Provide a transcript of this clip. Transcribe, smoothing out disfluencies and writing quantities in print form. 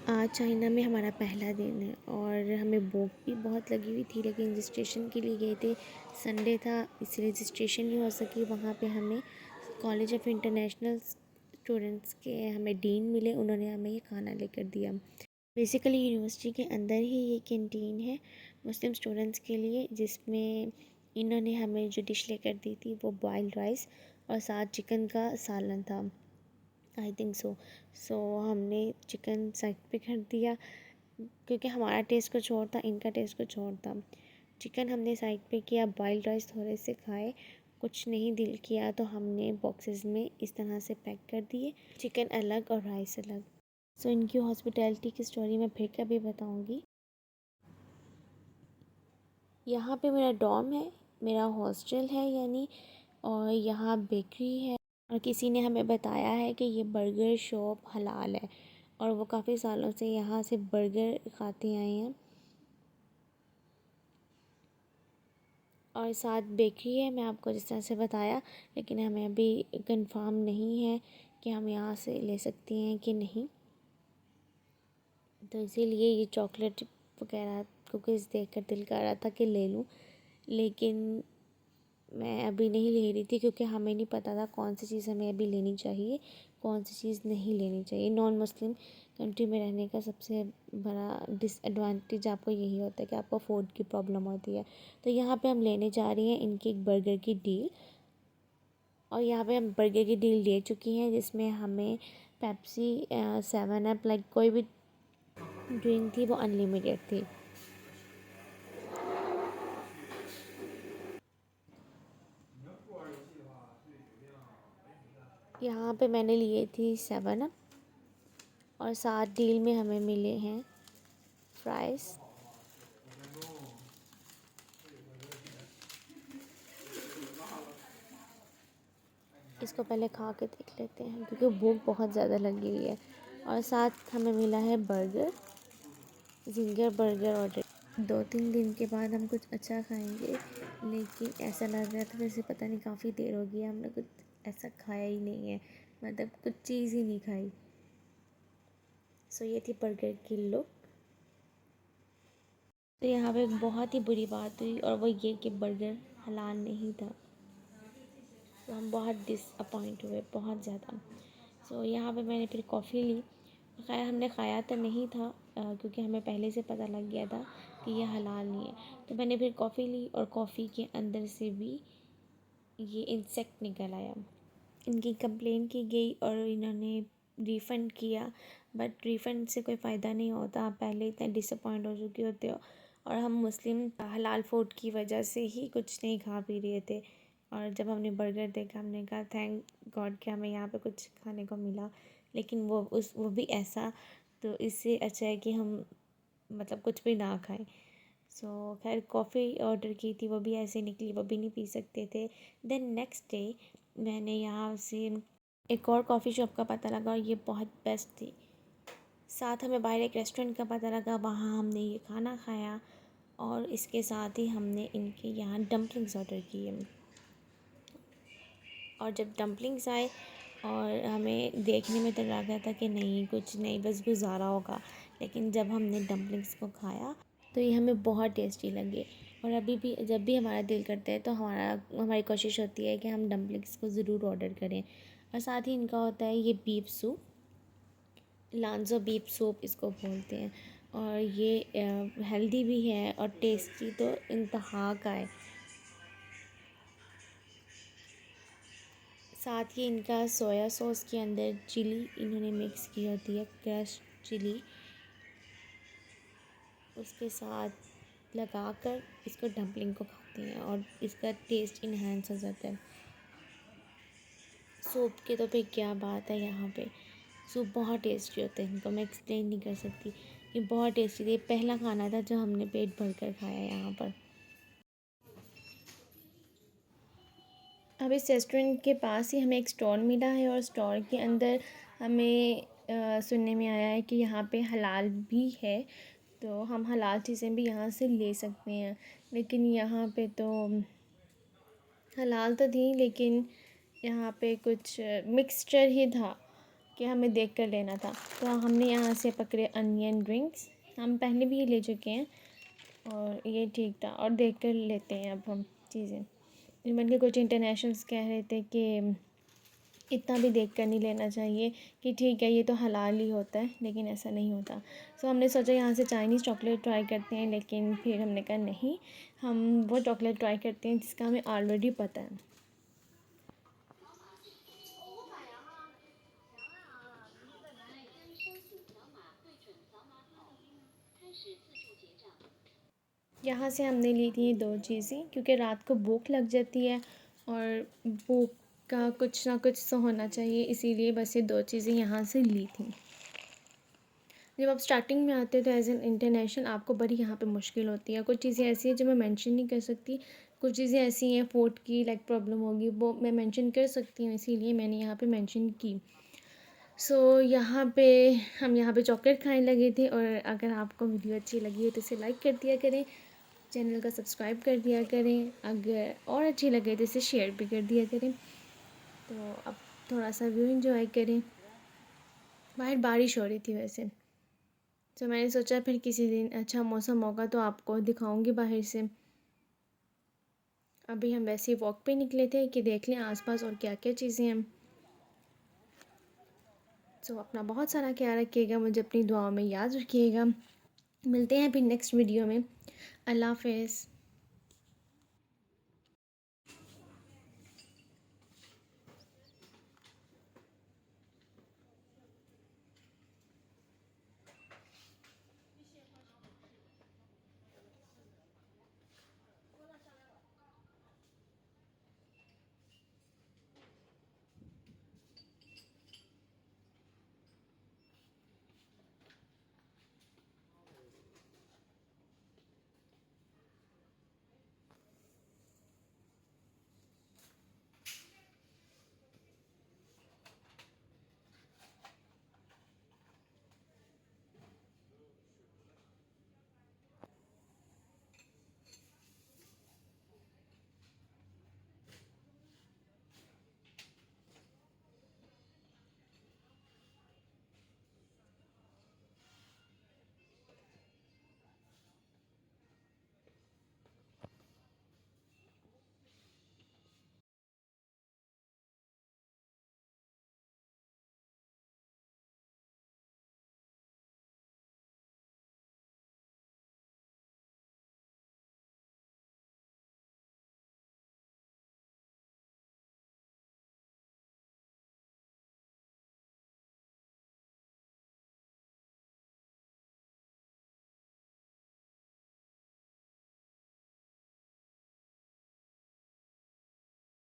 आज चाइना में हमारा पहला दिन है और हमें भूख भी बहुत लगी हुई थी, लेकिन रजिस्ट्रेशन के लिए गए थे। संडे था, इसलिए रजिस्ट्रेशन नहीं हो सकी। वहाँ पे हमें कॉलेज ऑफ इंटरनेशनल स्टूडेंट्स के हमें डीन मिले, उन्होंने हमें ये खाना लेकर दिया। बेसिकली यूनिवर्सिटी के अंदर ही ये कैंटीन है मुस्लिम स्टूडेंट्स के लिए, जिसमें इन्होंने हमें जो डिश लेकर दी थी वो बॉइल्ड राइस और साथ चिकन का सालन था, आई थिंक सो हमने चिकन साइड पे कर दिया क्योंकि हमारा टेस्ट कुछ और था, इनका टेस्ट कुछ और था। चिकन हमने साइड पे किया, बॉइल्ड राइस थोड़े से खाए, कुछ नहीं दिल किया तो हमने बॉक्सेस में इस तरह से पैक कर दिए, चिकन अलग और राइस अलग। सो इनकी हॉस्पिटैलिटी की स्टोरी मैं फिर कभी बताऊँगी। यहाँ पे मेरा डॉर्म है, मेरा हॉस्टल है यानी, और यहाँ बेकरी है और किसी ने हमें बताया है कि ये बर्गर शॉप हलाल है और वो काफ़ी सालों से यहाँ से बर्गर खाते आए हैं। और साथ बेकरी है, मैं आपको जिस तरह से बताया, लेकिन हमें अभी कंफर्म नहीं है कि हम यहाँ से ले सकते हैं कि नहीं, तो इसीलिए ये चॉकलेट वगैरह कुकीज़ देखकर दिल कर रहा था कि ले लूँ, लेकिन मैं अभी नहीं ले रही थी क्योंकि हमें नहीं पता था कौन सी चीज़ हमें अभी लेनी चाहिए, कौन सी चीज़ नहीं लेनी चाहिए। नॉन मुस्लिम कंट्री में रहने का सबसे बड़ा डिसएडवांटेज आपको यही होता है कि आपको फूड की प्रॉब्लम होती है। तो यहाँ पे हम लेने जा रही हैं इनकी एक बर्गर की डील, और यहाँ पे हम बर्गर की डील ले चुकी हैं जिसमें हमें पेप्सी, 7 अप, लाइक कोई भी ड्रिंक थी वो अनलिमिटेड थी। यहाँ पे मैंने लिए थी 7 अप और साथ डील में हमें मिले हैं फ्राइज़। इसको पहले खा के देख लेते हैं क्योंकि भूख बहुत ज़्यादा लगी हुई है। और साथ हमें मिला है बर्गर, जिंगर बर्गर ऑर्डर। 2-3 दिन के बाद हम कुछ अच्छा खाएंगे, लेकिन ऐसा लग रहा था जैसे पता नहीं काफ़ी देर हो गई है हमने कुछ ऐसा खाया ही नहीं है, मतलब कुछ चीज़ ही नहीं खाई। सो ये थी बर्गर की लुक। तो यहाँ पे एक बहुत ही बुरी बात हुई और वो ये कि बर्गर हलाल नहीं था, तो हम बहुत डिसअपॉइंट हुए, बहुत ज़्यादा। सो यहाँ पे मैंने फिर कॉफ़ी ली। खैर हमने खाया तो नहीं था क्योंकि हमें पहले से पता लग गया था कि ये हलाल नहीं है, तो मैंने फिर कॉफ़ी ली और कॉफ़ी के अंदर से भी ये इंसेक्ट निकल आया। इनकी कंप्लेन की गई और इन्होंने रिफ़ंड किया, बट रिफ़ंड से कोई फ़ायदा नहीं होता, आप पहले इतने डिसअपॉइंट हो चुके होते हो। और हम मुस्लिम हलाल फूड की वजह से ही कुछ नहीं खा पी रहे थे, और जब हमने बर्गर देखा हमने कहा थैंक गॉड कि हमें यहाँ पे कुछ खाने को मिला, लेकिन वो भी ऐसा, तो इससे अच्छा है कि हम मतलब कुछ भी ना खाएं। सो खैर कॉफ़ी ऑर्डर की थी, वो भी ऐसे निकली, वो भी नहीं पी सकते थे। देन नेक्स्ट डे मैंने यहाँ से एक और कॉफ़ी शॉप का पता लगा और ये बहुत बेस्ट थी। साथ हमें बाहर एक रेस्टोरेंट का पता लगा, वहाँ हमने ये खाना खाया और इसके साथ ही हमने इनके यहाँ डम्पलिंग्स ऑर्डर किए। और जब डम्पलिंग्स आए और हमें देखने में तो लग रहा था कि नहीं कुछ नहीं, बस गुजारा होगा, लेकिन जब हमने डम्पलिंग्स को खाया तो ये हमें बहुत टेस्टी लगे। और अभी भी जब भी हमारा दिल करता है तो हमारी कोशिश होती है कि हम डम्पलिंग्स को ज़रूर ऑर्डर करें। और साथ ही इनका होता है ये बीफ सूप, लांजो बीफ सूप इसको बोलते हैं, और ये हेल्दी भी है और टेस्टी तो इंतहा का है। साथ ही इनका सोया सॉस के अंदर चिली इन्होंने मिक्स की होती है, क्रश चिली, उसके साथ लगाकर इसको डम्पलिंग को खाते हैं और इसका टेस्ट इन्हेंस हो जाता है। सूप की तो फिर क्या बात है, यहाँ पे सूप बहुत टेस्टी होते हैं, इनको मैं एक्सप्लेन नहीं कर सकती, ये बहुत टेस्टी थी। पहला खाना था जो हमने पेट भर कर खाया यहाँ पर। अब इस रेस्टोरेंट के पास ही हमें एक स्टॉल मिला है और स्टॉल के अंदर हमें सुनने में आया है कि यहाँ पे हलाल भी है, तो हम हलाल चीज़ें भी यहाँ से ले सकते हैं। लेकिन यहाँ पे तो हलाल तो थी, लेकिन यहाँ पे कुछ मिक्सचर ही था कि हमें देख कर लेना था। तो हमने यहाँ से पकड़े अनियन ड्रिंक्स, हम पहले भी ये ले चुके हैं और ये ठीक था। और देख कर लेते हैं अब हम चीज़ें। इवन के कुछ इंटरनेशनल्स कह रहे थे कि इतना भी देख कर नहीं लेना चाहिए कि ठीक है ये तो हलाल ही होता है, लेकिन ऐसा नहीं होता। सो हमने सोचा यहाँ से चाइनीज़ चॉकलेट ट्राई करते हैं, लेकिन फिर हमने कहा नहीं, हम वो चॉकलेट ट्राई करते हैं जिसका हमें ऑलरेडी पता है। यहाँ से हमने ली थी 2 चीज़ें, क्योंकि रात को भूख लग जाती है और भूख का कुछ ना कुछ तो होना चाहिए, इसीलिए बस ये 2 चीज़ें यहाँ से ली थी। जब आप स्टार्टिंग में आते हो तो एज एन इंटरनेशनल आपको बड़ी यहाँ पे मुश्किल होती है। कुछ चीज़ें ऐसी हैं जो मैं मेंशन नहीं कर सकती, कुछ चीज़ें ऐसी हैं फूड की लाइक प्रॉब्लम होगी वो मैं मेंशन कर सकती हूँ, इसीलिए मैंने यहाँ पे मेंशन की। यहाँ पे हम यहाँ पे चॉकलेट खाने लगे थे। और अगर आपको वीडियो अच्छी लगी है तो इसे लाइक कर दिया करें, चैनल का सब्सक्राइब कर दिया करें, अगर और अच्छी लगे तो इसे शेयर भी कर दिया करें। तो अब थोड़ा सा व्यू एंजॉय करें। बाहर बारिश हो रही थी वैसे, तो मैंने सोचा फिर किसी दिन अच्छा मौसम होगा तो आपको दिखाऊंगी बाहर से। अभी हम वैसे ही वॉक पे निकले थे कि देख लें आसपास और क्या क्या चीज़ें हैं। अपना बहुत सारा ख्याल रखिएगा, मुझे अपनी दुआओं में याद रखिएगा। मिलते हैं फिर नेक्स्ट वीडियो में। अल्लाह हाफ़िज़।